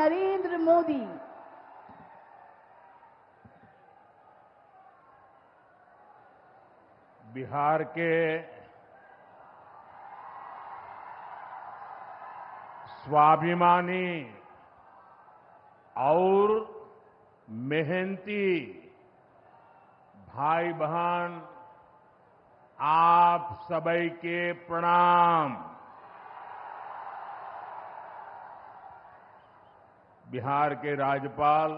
नरेंद्र मोदी। बिहार के स्वाभिमानी और मेहनती भाई बहन, आप सभी के प्रणाम। बिहार के राज्यपाल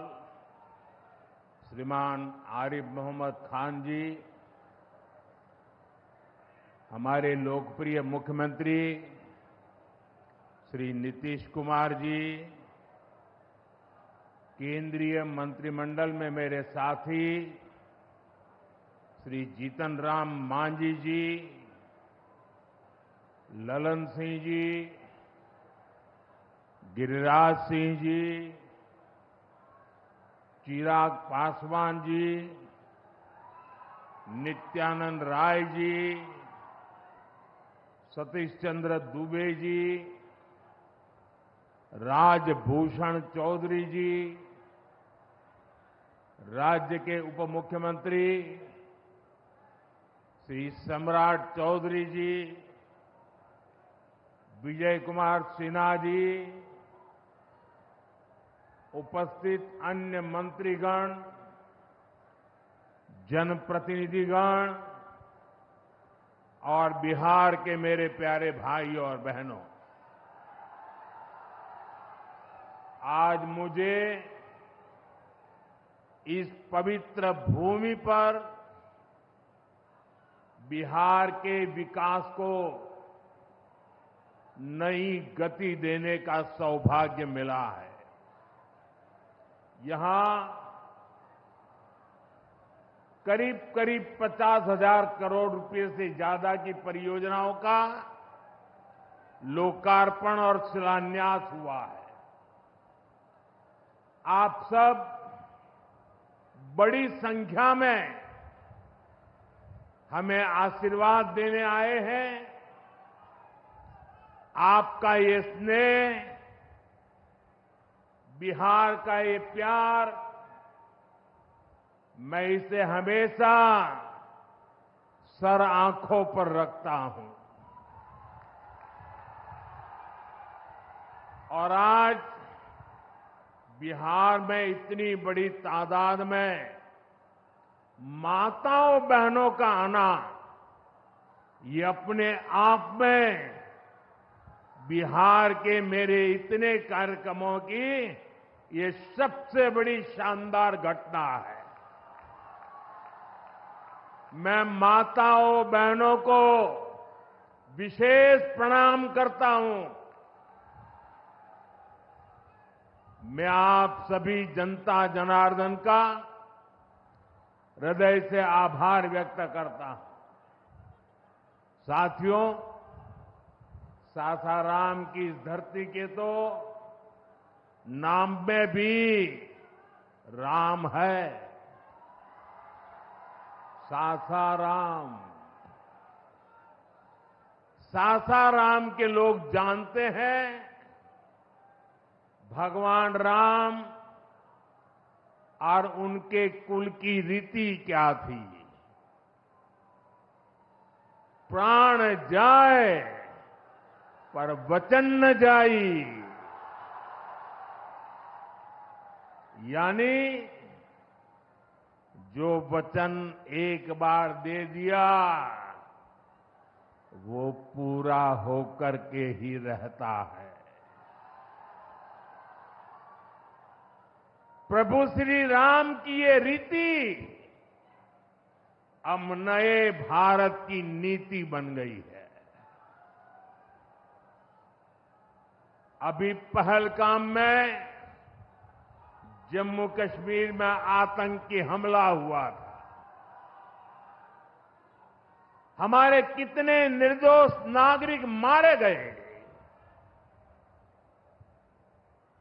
श्रीमान आरिफ मोहम्मद खान जी, हमारे लोकप्रिय मुख्यमंत्री श्री नीतीश कुमार जी, केंद्रीय मंत्रिमंडल में मेरे साथी श्री जीतन राम मांझी जी, ललन सिंह जी, गिरिराज सिंह जी, चिराग पासवान जी, नित्यानंद राय जी, सतीश चंद्र दुबे जी, राजभूषण चौधरी जी, राज्य के उप मुख्यमंत्री श्री सम्राट चौधरी जी, विजय कुमार सिन्हा जी, उपस्थित अन्य मंत्रीगण, जनप्रतिनिधिगण और बिहार के मेरे प्यारे भाइयों और बहनों, आज मुझे इस पवित्र भूमि पर बिहार के विकास को नई गति देने का सौभाग्य मिला है। यहां करीब करीब 50,000 करोड़ रुपए से ज्यादा की परियोजनाओं का लोकार्पण और शिलान्यास हुआ है। आप सब बड़ी संख्या में हमें आशीर्वाद देने आए हैं। आपका ये स्नेह, बिहार का ये प्यार, मैं इसे हमेशा सर आंखों पर रखता हूं। और आज बिहार में इतनी बड़ी तादाद में माताओं बहनों का आना, ये अपने आप में बिहार के मेरे इतने कार्यक्रमों की ये सबसे बड़ी शानदार घटना है। मैं माताओं बहनों को विशेष प्रणाम करता हूं। मैं आप सभी जनता जनार्दन का हृदय से आभार व्यक्त करता हूं। साथियों, सासाराम की इस धरती के तो नाम में भी राम है। सासाराम, सासाराम के लोग जानते हैं भगवान राम और उनके कुल की रीति क्या थी। प्राण जाए पर वचन न जाई, यानी जो वचन एक बार दे दिया वो पूरा होकर के ही रहता है। प्रभु श्री राम की ये रीति अब नए भारत की नीति बन गई है। अभी पहलगाम में जम्मू कश्मीर में आतंकी हमला हुआ था। हमारे कितने निर्दोष नागरिक मारे गए।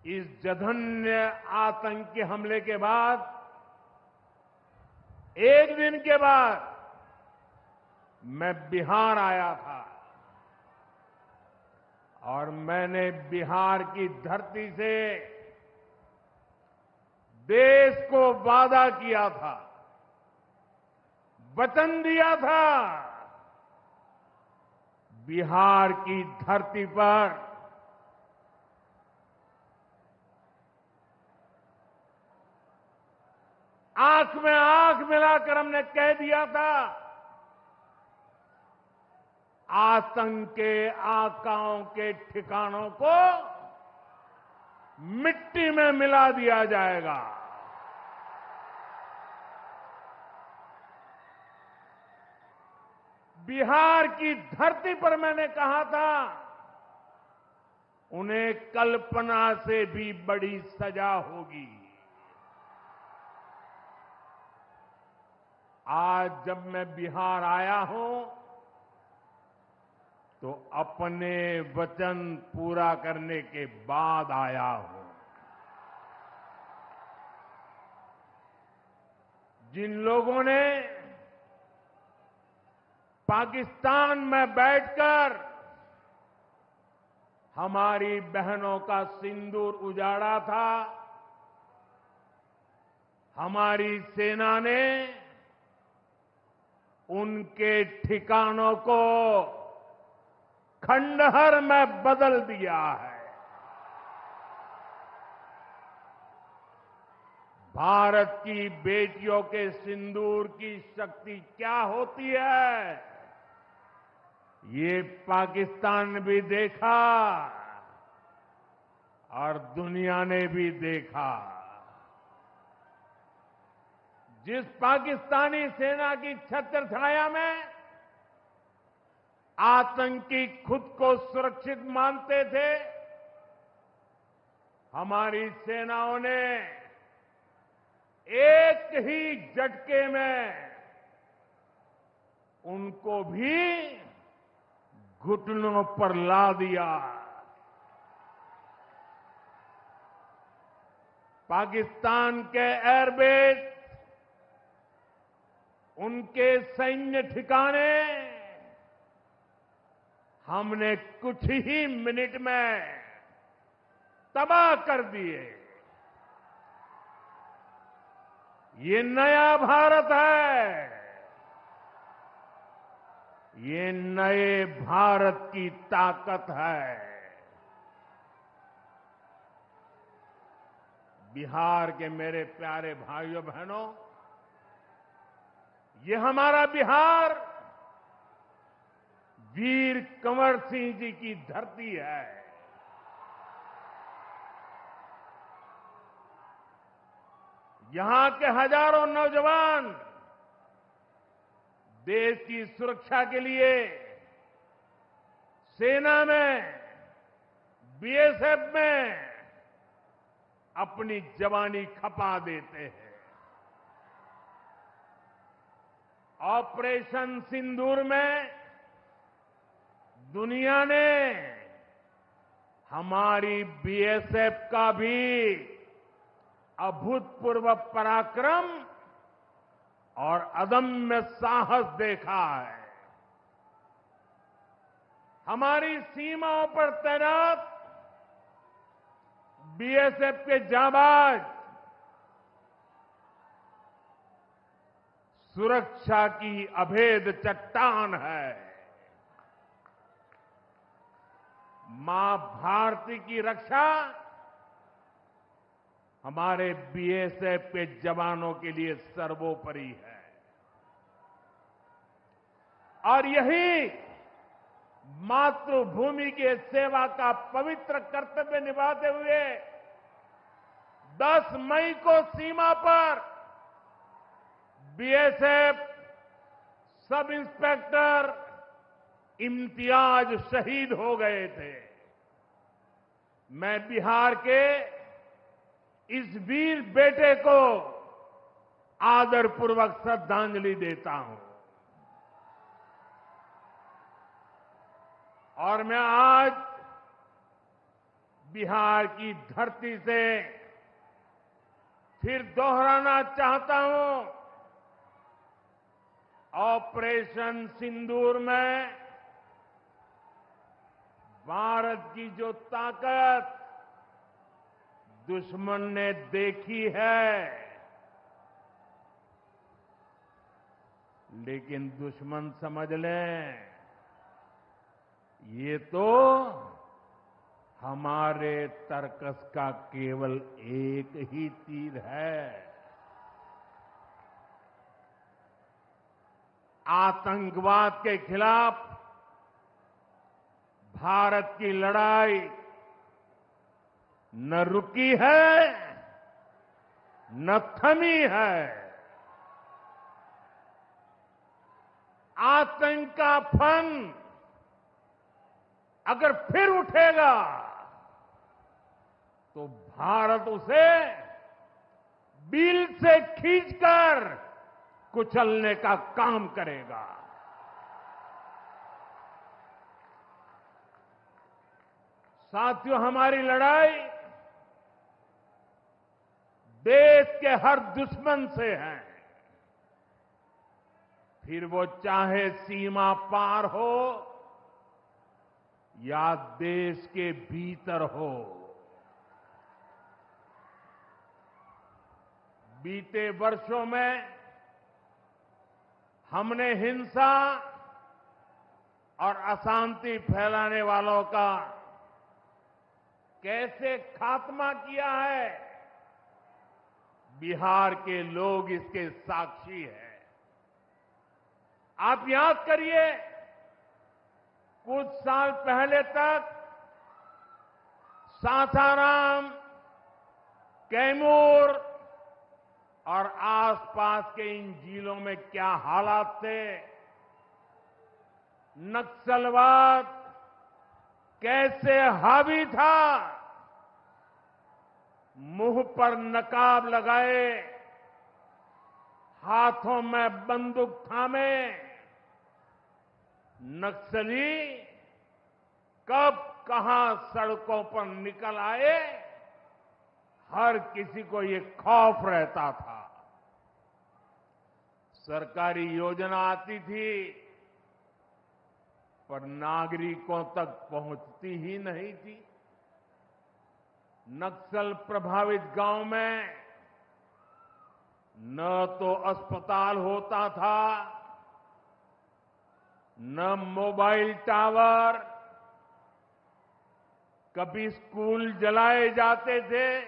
इस जघन्य आतंकी हमले के बाद, एक दिन के बाद मैं बिहार आया था और मैंने बिहार की धरती से देश को वादा किया था, वचन दिया था, बिहार की धरती पर आंख में आंख मिलाकर हमने कह दिया था, आतंक के आकाओं के ठिकानों को मिट्टी में मिला दिया जाएगा। बिहार की धरती पर मैंने कहा था, उन्हें कल्पना से भी बड़ी सजा होगी। आज जब मैं बिहार आया हूं तो अपने वचन पूरा करने के बाद आया हूं। जिन लोगों ने पाकिस्तान में बैठकर हमारी बहनों का सिंदूर उजाड़ा था, हमारी सेना ने उनके ठिकानों को खंडहर में बदल दिया है। भारत की बेटियों के सिंदूर की शक्ति क्या होती है, ये पाकिस्तान ने भी देखा और दुनिया ने भी देखा। जिस पाकिस्तानी सेना की छत्र छाया में आतंकी खुद को सुरक्षित मानते थे, हमारी सेनाओं ने एक ही झटके में उनको भी घुटनों पर ला दिया। पाकिस्तान के एयरबेस, उनके सैन्य ठिकाने हमने कुछ ही मिनट में तबाह कर दिए। ये नया भारत है, ये नए भारत की ताकत है। बिहार के मेरे प्यारे भाइयों बहनों, ये हमारा बिहार वीर कंवर सिंह जी की धरती है। यहां के हजारों नौजवान देश की सुरक्षा के लिए सेना में, बीएसएफ में अपनी जवानी खपा देते हैं। ऑपरेशन सिंदूर में दुनिया ने हमारी बीएसएफ का भी अभूतपूर्व पराक्रम और अदम्य साहस देखा है। हमारी सीमाओं पर तैनात बीएसएफ के जाबाज सुरक्षा की अभेद चट्टान है। मां भारती की रक्षा हमारे बीएसएफ के जवानों के लिए सर्वोपरि है। और यही मातृभूमि के सेवा का पवित्र कर्तव्य निभाते हुए 10 मई को सीमा पर बीएसएफ सब इंस्पेक्टर इम्तियाज शहीद हो गए थे। मैं बिहार के इस वीर बेटे को आदरपूर्वक श्रद्धांजलि देता हूं। और मैं आज बिहार की धरती से फिर दोहराना चाहता हूं, ऑपरेशन सिंदूर में भारत की जो ताकत दुश्मन ने देखी है, लेकिन दुश्मन समझ लें, ये तो हमारे तर्कस का केवल एक ही तीर है। आतंकवाद के खिलाफ भारत की लड़ाई न रुकी है, न थमी है। आतंक का फन अगर फिर उठेगा तो भारत उसे बिल से खींचकर कुचलने का काम करेगा। साथियों, हमारी लड़ाई देश के हर दुश्मन से है, फिर वो चाहे सीमा पार हो या देश के भीतर हो। बीते वर्षों में हमने हिंसा और अशांति फैलाने वालों का कैसे खात्मा किया है, बिहार के लोग इसके साक्षी हैं। आप याद करिए, कुछ साल पहले तक सासाराम, कैमूर और आसपास के इन जिलों में क्या हालात थे, नक्सलवाद कैसे हावी था। मुंह पर नकाब लगाए, हाथों में बंदूक थामे नक्सली कब कहां सड़कों पर निकल आए, हर किसी को ये खौफ रहता था। सरकारी योजना आती थी पर नागरिकों तक पहुंचती ही नहीं थी। नक्सल प्रभावित गांव में न तो अस्पताल होता था, न मोबाइल टावर, कभी स्कूल जलाए जाते थे,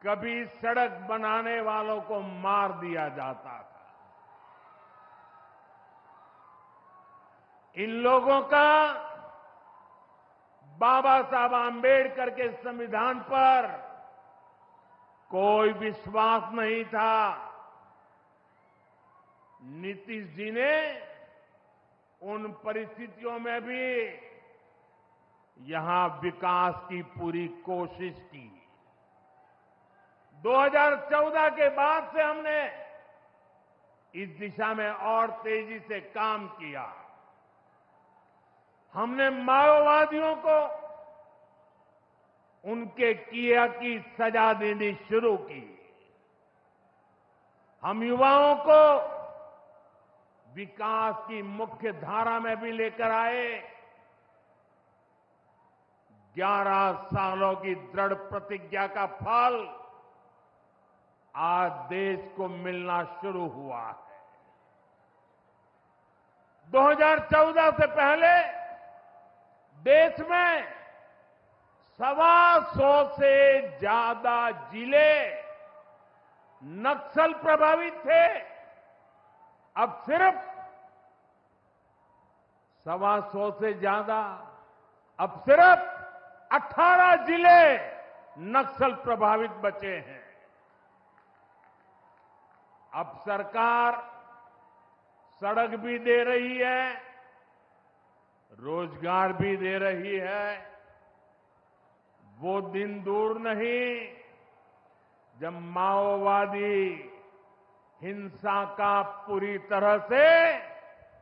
कभी सड़क बनाने वालों को मार दिया जाता था। इन लोगों का बाबा साहब आंबेडकर के संविधान पर कोई विश्वास नहीं था। नीतीश जी ने उन परिस्थितियों में भी यहां विकास की पूरी कोशिश की। 2014 के बाद से हमने इस दिशा में और तेजी से काम किया। हमने माओवादियों को उनके किया की सजा देनी शुरू की। हम युवाओं को विकास की मुख्य धारा में भी लेकर आए। 11 सालों की दृढ़ प्रतिज्ञा का फल आज देश को मिलना शुरू हुआ है। 2014 से पहले देश में 125 से ज्यादा जिले नक्सल प्रभावित थे। अब सिर्फ 125 से ज्यादा, अब सिर्फ 18 जिले नक्सल प्रभावित बचे हैं। अब सरकार सड़क भी दे रही है, रोजगार भी दे रही है। वो दिन दूर नहीं जब माओवादी हिंसा का पूरी तरह से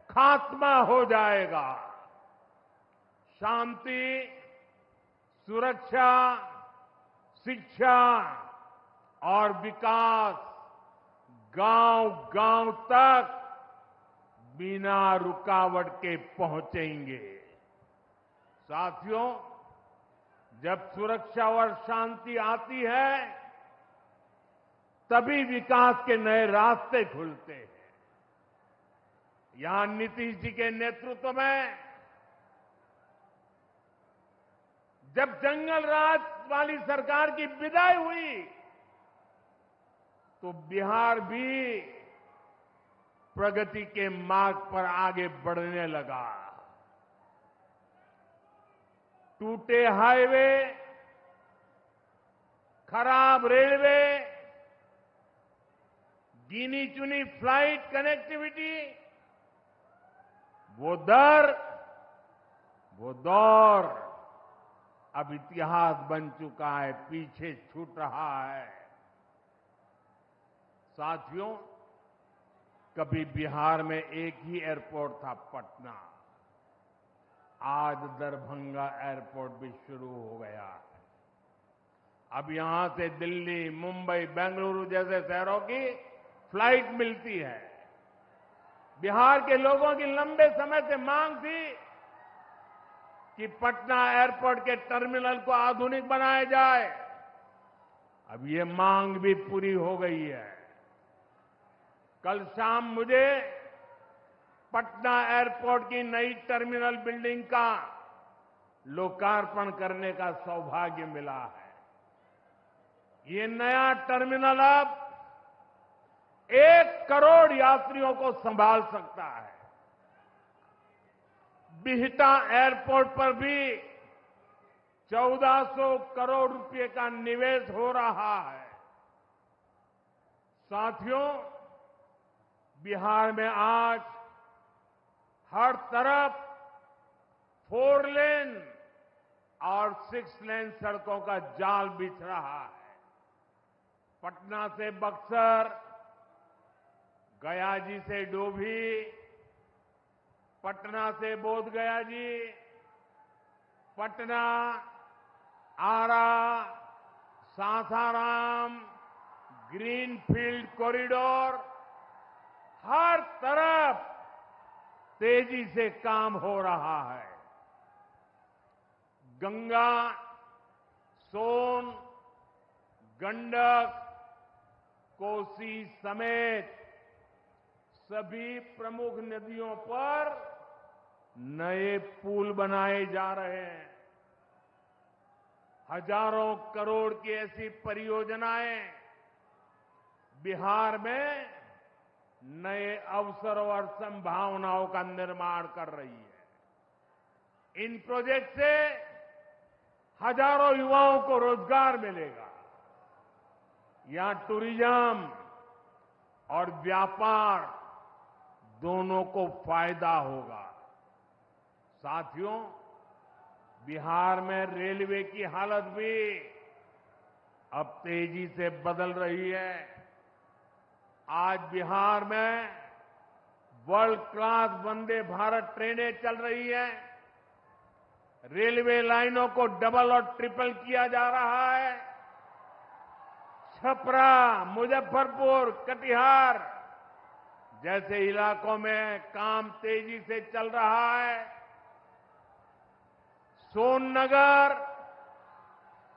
खात्मा हो जाएगा। शांति, सुरक्षा, शिक्षा और विकास गांव-गांव तक बिना रुकावट के पहुंचेंगे। साथियों, जब सुरक्षा और शांति आती है तभी विकास के नए रास्ते खुलते हैं। यहां नीतीश जी के नेतृत्व में जब जंगल राज वाली सरकार की विदाई हुई तो बिहार भी प्रगति के मार्ग पर आगे बढ़ने लगा। टूटे हाईवे, खराब रेलवे, गिनी चुनी फ्लाइट कनेक्टिविटी, वो दौर अब इतिहास बन चुका है, पीछे छूट रहा है। साथियों, कभी बिहार में एक ही एयरपोर्ट था, पटना। आज दरभंगा एयरपोर्ट भी शुरू हो गया है। अब यहां से दिल्ली, मुंबई, बेंगलुरु जैसे शहरों की फ्लाइट मिलती है। बिहार के लोगों की लंबे समय से मांग थी कि पटना एयरपोर्ट के टर्मिनल को आधुनिक बनाया जाए। अब ये मांग भी पूरी हो गई है। कल शाम मुझे पटना एयरपोर्ट की नई टर्मिनल बिल्डिंग का लोकार्पण करने का सौभाग्य मिला है। ये नया टर्मिनल अब 1 करोड़ यात्रियों को संभाल सकता है। बिहटा एयरपोर्ट पर भी 1400 करोड़ रुपए का निवेश हो रहा है। साथियों, बिहार में आज हर तरफ 4 लेन और 6 लेन सड़कों का जाल बिछ रहा है। पटना से बक्सर, गया जी से डोभी, पटना से बोध गया जी, पटना, आरा, सासाराम, ग्रीनफील्ड कॉरिडोर, हर तरफ तेजी से काम हो रहा है। गंगा, सोन, गंडक, कोसी समेत सभी प्रमुख नदियों पर नए पुल बनाए जा रहे हैं। हजारों करोड़ की ऐसी परियोजनाएं बिहार में नए अवसरों और संभावनाओं का निर्माण कर रही है। इन प्रोजेक्ट से हजारों युवाओं को रोजगार मिलेगा। यहां टूरिज्म और व्यापार दोनों को फायदा होगा। साथियों, बिहार में रेलवे की हालत भी अब तेजी से बदल रही है। आज बिहार में वर्ल्ड क्लास वंदे भारत ट्रेनें चल रही हैं। रेलवे लाइनों को डबल और ट्रिपल किया जा रहा है। छपरा, मुजफ्फरपुर, कटिहार जैसे इलाकों में काम तेजी से चल रहा है। सोननगर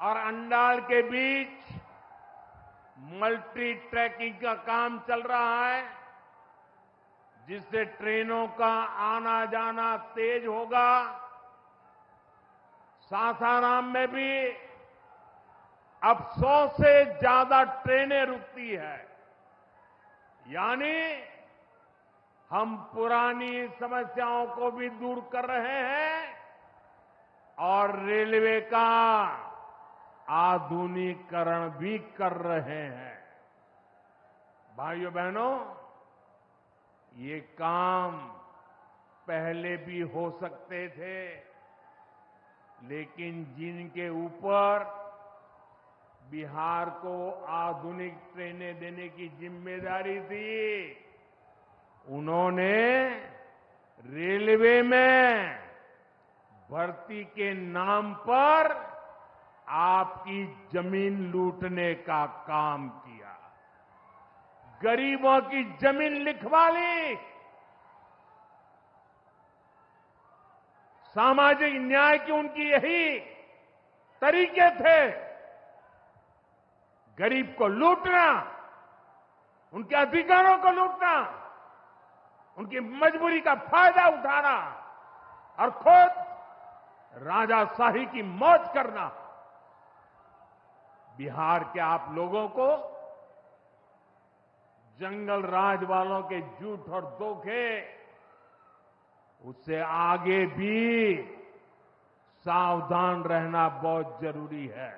और अंडाल के बीच मल्टी ट्रैकिंग का काम चल रहा है, जिससे ट्रेनों का आना जाना तेज होगा। सासाराम में भी अब 100 से ज्यादा ट्रेनें रुकती है। यानी हम पुरानी समस्याओं को भी दूर कर रहे हैं और रेलवे का आधुनिकीकरण भी कर रहे हैं। भाइयों बहनों, ये काम पहले भी हो सकते थे, लेकिन जिनके ऊपर बिहार को आधुनिक ट्रेनें देने की जिम्मेदारी थी, उन्होंने रेलवे में भर्ती के नाम पर आपकी जमीन लूटने का काम किया। गरीबों की जमीन लिखवा ली। सामाजिक न्याय की उनकी यही तरीके थे गरीब को लूटना, उनके अधिकारों को लूटना, उनकी मजबूरी का फायदा उठाना और खुद राजाशाही की मौज करना। बिहार के आप लोगों को जंगल राज वालों के झूठ और धोखे, उससे आगे भी सावधान रहना बहुत जरूरी है।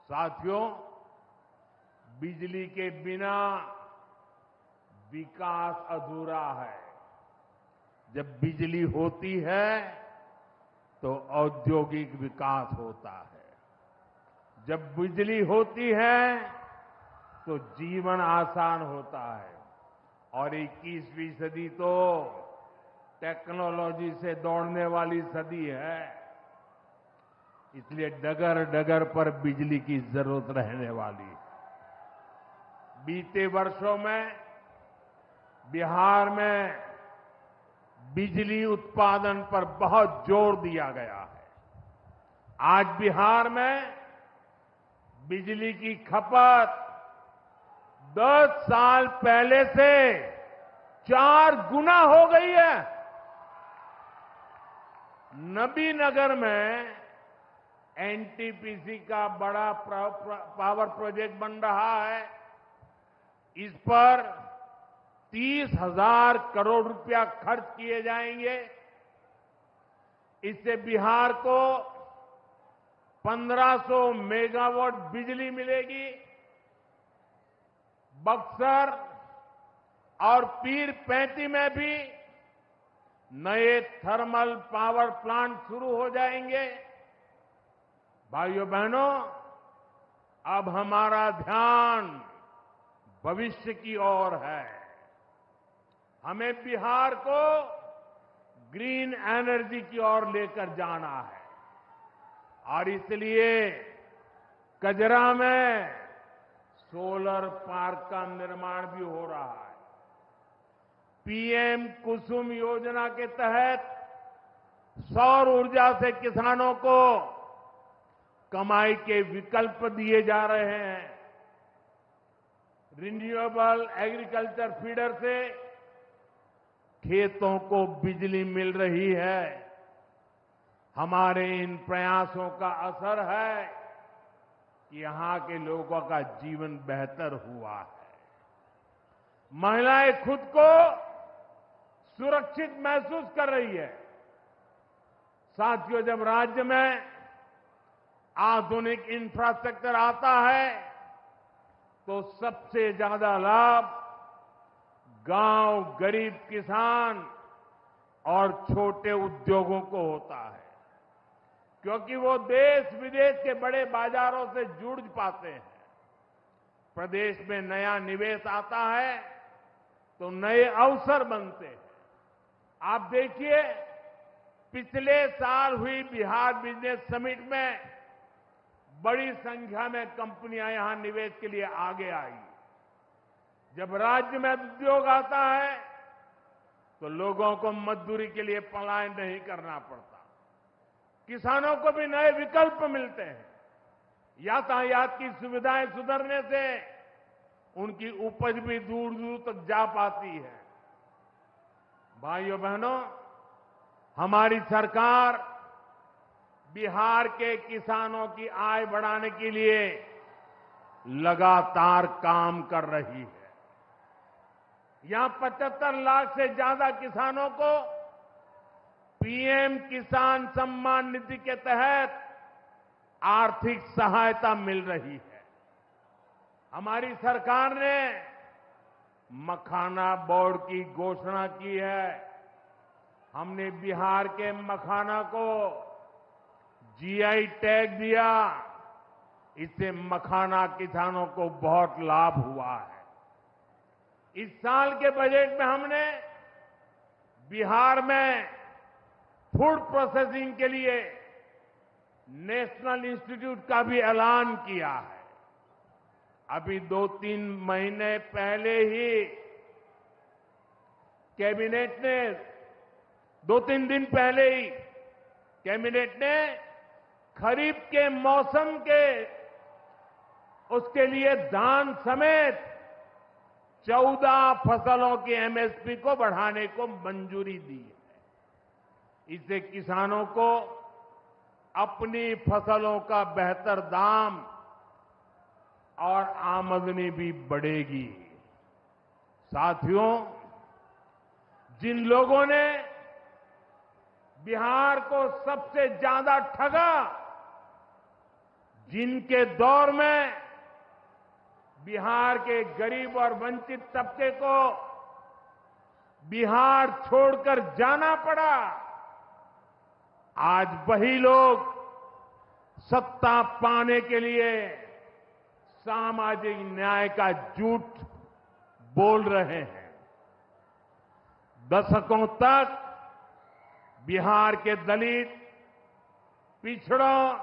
साथियों, बिजली के बिना विकास अधूरा है। जब बिजली होती है तो औद्योगिक विकास होता है। जब बिजली होती है तो जीवन आसान होता है। और 21वीं सदी तो टेक्नोलॉजी से दौड़ने वाली सदी है, इसलिए डगर डगर पर बिजली की जरूरत रहने वाली है। बीते वर्षों में बिहार में बिजली उत्पादन पर बहुत जोर दिया गया है। आज बिहार में बिजली की खपत 10 साल पहले से 4 गुना हो गई है। नबीनगर में एनटीपीसी का बड़ा पावर प्रोजेक्ट बन रहा है। इस पर 30,000 करोड़ रुपया खर्च किए जाएंगे। इससे बिहार को 1500 मेगावाट बिजली मिलेगी। बक्सर और पीर पैंती में भी नए थर्मल पावर प्लांट शुरू हो जाएंगे। भाइयों बहनों, अब हमारा ध्यान भविष्य की ओर है। हमें बिहार को ग्रीन एनर्जी की ओर लेकर जाना है और इसलिए कजरा में सोलर पार्क का निर्माण भी हो रहा है। पीएम कुसुम योजना के तहत सौर ऊर्जा से किसानों को कमाई के विकल्प दिए जा रहे हैं। रिन्यूएबल एग्रीकल्चर फीडर से खेतों को बिजली मिल रही है। हमारे इन प्रयासों का असर है कि यहां के लोगों का जीवन बेहतर हुआ है। महिलाएं खुद को सुरक्षित महसूस कर रही है। साथियों, जब राज्य में आधुनिक इंफ्रास्ट्रक्चर आता है तो सबसे ज्यादा लाभ गांव, गरीब किसान और छोटे उद्योगों को होता है, क्योंकि वो देश विदेश के बड़े बाजारों से जुड़ पाते हैं। प्रदेश में नया निवेश आता है तो नए अवसर बनते हैं। आप देखिए, पिछले साल हुई बिहार बिजनेस समिट में बड़ी संख्या में कंपनियां यहां निवेश के लिए आगे आई। जब राज्य में उद्योग आता है तो लोगों को मजदूरी के लिए पलायन नहीं करना पड़ता, किसानों को भी नए विकल्प मिलते हैं। यातायात की सुविधाएं सुधरने से उनकी उपज भी दूर दूर तक जा पाती है। भाइयों बहनों, हमारी सरकार बिहार के किसानों की आय बढ़ाने के लिए लगातार काम कर रही है। यहां 75 लाख से ज्यादा किसानों को पीएम किसान सम्मान निधि के तहत आर्थिक सहायता मिल रही है। हमारी सरकार ने मखाना बोर्ड की घोषणा की है। हमने बिहार के मखाना को जीआई टैग दिया। इससे मखाना किसानों को बहुत लाभ हुआ है। इस साल के बजट में हमने बिहार में फूड प्रोसेसिंग के लिए नेशनल इंस्टीट्यूट का भी ऐलान किया है। अभी 2-3 महीने पहले ही कैबिनेट ने 2-3 दिन पहले ही कैबिनेट ने खरीफ के मौसम के उसके लिए धान समेत 14 फसलों की एमएसपी को बढ़ाने को मंजूरी दी है। इससे किसानों को अपनी फसलों का बेहतर दाम और आमदनी भी बढ़ेगी। साथियों, जिन लोगों ने बिहार को सबसे ज्यादा ठगा, जिनके दौर में बिहार के गरीब और वंचित तबके को बिहार छोड़कर जाना पड़ा, आज वही लोग सत्ता पाने के लिए सामाजिक न्याय का झूठ बोल रहे हैं। दशकों तक बिहार के दलित, पिछड़ों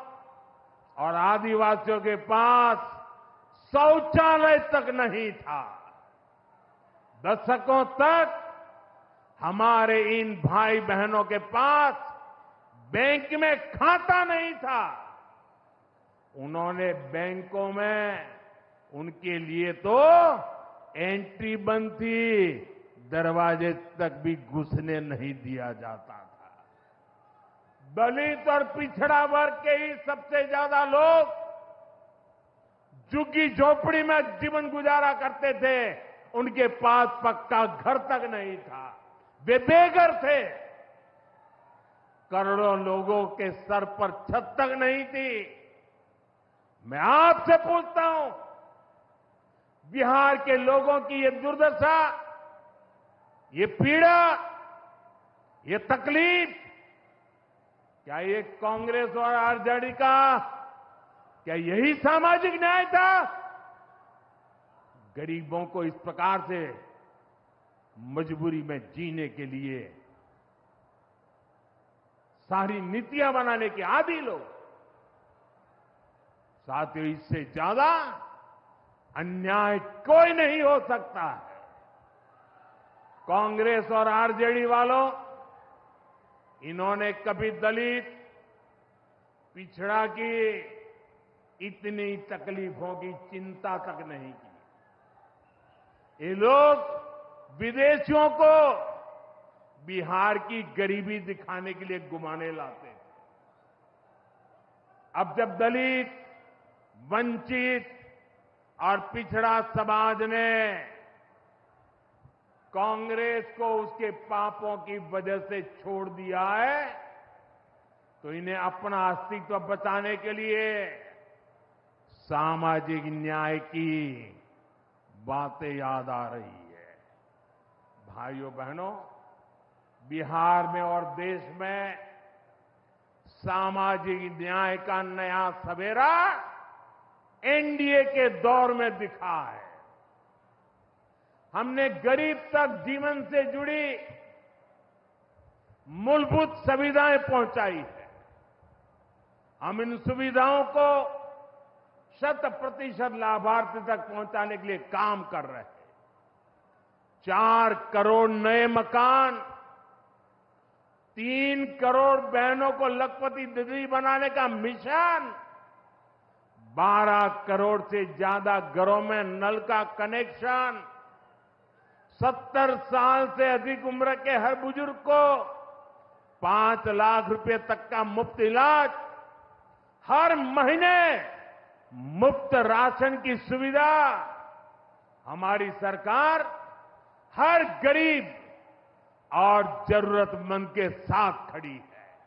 और आदिवासियों के पास शौचालय तक नहीं था। दशकों तक हमारे इन भाई बहनों के पास बैंक में खाता नहीं था। उन्होंने बैंकों में उनके लिए तो एंट्री बंद थी, दरवाजे तक भी घुसने नहीं दिया जाता था। दलित और पिछड़ा वर्ग के ही सबसे ज्यादा लोग झुग्गी झोपड़ी में जीवन गुजारा करते थे, उनके पास पक्का घर तक नहीं था, वे बेघर थे। करोड़ों लोगों के सर पर छत तक नहीं थी। मैं आपसे पूछता हूं, बिहार के लोगों की ये दुर्दशा, ये पीड़ा, ये तकलीफ, क्या ये कांग्रेस और आरजेडी का क्या यही सामाजिक न्याय था? गरीबों को इस प्रकार से मजबूरी में जीने के लिए सारी नीतियां बनाने के आदी लोग। साथियों, इससे ज्यादा अन्याय कोई नहीं हो सकता है। कांग्रेस और आरजेडी वालों, इन्होंने कभी दलित, पिछड़ा की इतनी तकलीफों की चिंता तक नहीं की। ये लोग विदेशियों को बिहार की गरीबी दिखाने के लिए घुमाने लाते थे। अब जब दलित, वंचित और पिछड़ा समाज ने कांग्रेस को उसके पापों की वजह से छोड़ दिया है, तो इन्हें अपना अस्तित्व बचाने के लिए सामाजिक न्याय की बातें याद आ रही है। भाइयों बहनों, बिहार में और देश में सामाजिक न्याय का नया सवेरा एनडीए के दौर में दिखा है। हमने गरीब तक जीवन से जुड़ी मूलभूत सुविधाएं पहुंचाई है। हम इन सुविधाओं को 100% लाभार्थी तक पहुंचाने के लिए काम कर रहे हैं। 4 करोड़ नए मकान, 3 करोड़ बहनों को लखपति दीदी बनाने का मिशन, 12 करोड़ से ज्यादा घरों में नल का कनेक्शन, 70 साल से अधिक उम्र के हर बुजुर्ग को 5 लाख रुपए तक का मुफ्त इलाज, हर महीने मुफ्त राशन की सुविधा। हमारी सरकार हर गरीब और जरूरतमंद के साथ खड़ी है।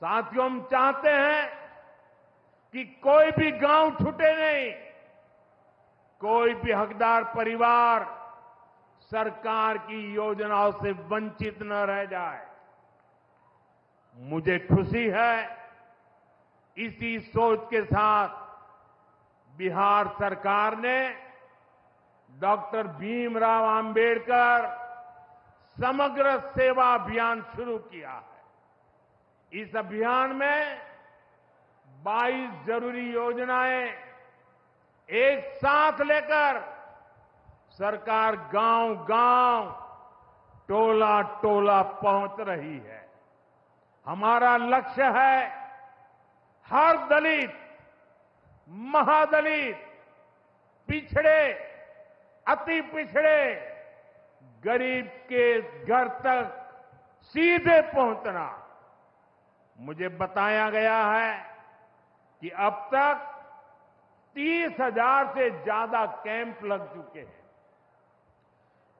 साथियों, हम चाहते हैं कि कोई भी गांव छूटे नहीं, कोई भी हकदार परिवार सरकार की योजनाओं से वंचित न रह जाए। मुझे खुशी है, इसी सोच के साथ बिहार सरकार ने डॉक्टर भीमराव अंबेडकर समग्र सेवा अभियान शुरू किया है। इस अभियान में 22 जरूरी योजनाएं एक साथ लेकर सरकार गांव-गांव, टोला-टोला पहुंच रही है। हमारा लक्ष्य है हर दलित, महादलित, पिछड़े, अति पिछड़े, गरीब के घर तक सीधे पहुंचना। मुझे बताया गया है कि अब तक 30,000 से ज्यादा कैंप लग चुके हैं।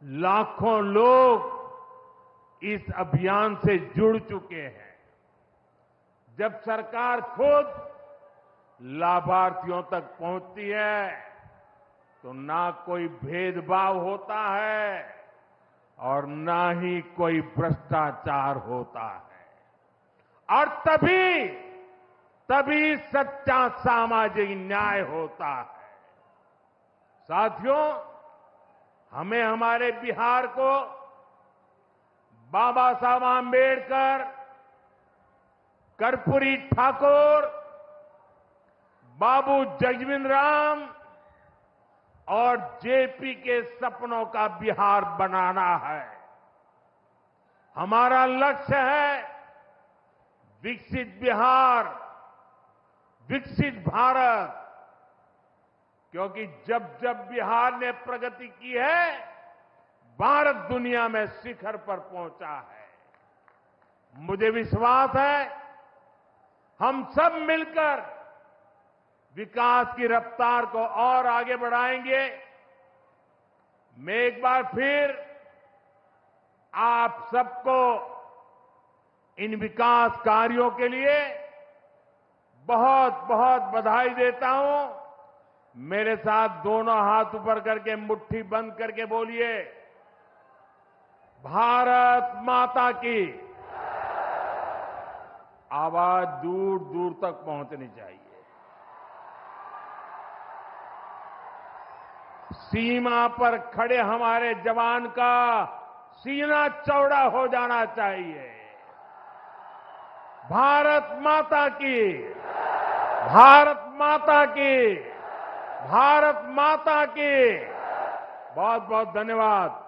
लाखों लोग इस अभियान से जुड़ चुके हैं। जब सरकार खुद लाभार्थियों तक पहुंचती है तो ना कोई भेदभाव होता है और ना ही कोई भ्रष्टाचार होता है, और तभी सच्चा सामाजिक न्याय होता है। साथियों, हमें हमारे बिहार को बाबा साहब आंबेडकर, कर्पूरी ठाकुर, बाबू जगजीवन राम और जेपी के सपनों का बिहार बनाना है। हमारा लक्ष्य है विकसित बिहार, विकसित भारत, क्योंकि जब जब बिहार ने प्रगति की है, भारत दुनिया में शिखर पर पहुंचा है। मुझे विश्वास है हम सब मिलकर विकास की रफ्तार को और आगे बढ़ाएंगे। मैं एक बार फिर आप सबको इन विकास कार्यों के लिए बहुत बहुत बधाई देता हूं। मेरे साथ दोनों हाथ ऊपर करके मुट्ठी बंद करके बोलिए, भारत माता की। आवाज दूर दूर तक पहुंचनी चाहिए। सीमा पर खड़े हमारे जवान का सीना चौड़ा हो जाना चाहिए। भारत माता की, भारत माता की, भारत माता की। बहुत बहुत धन्यवाद।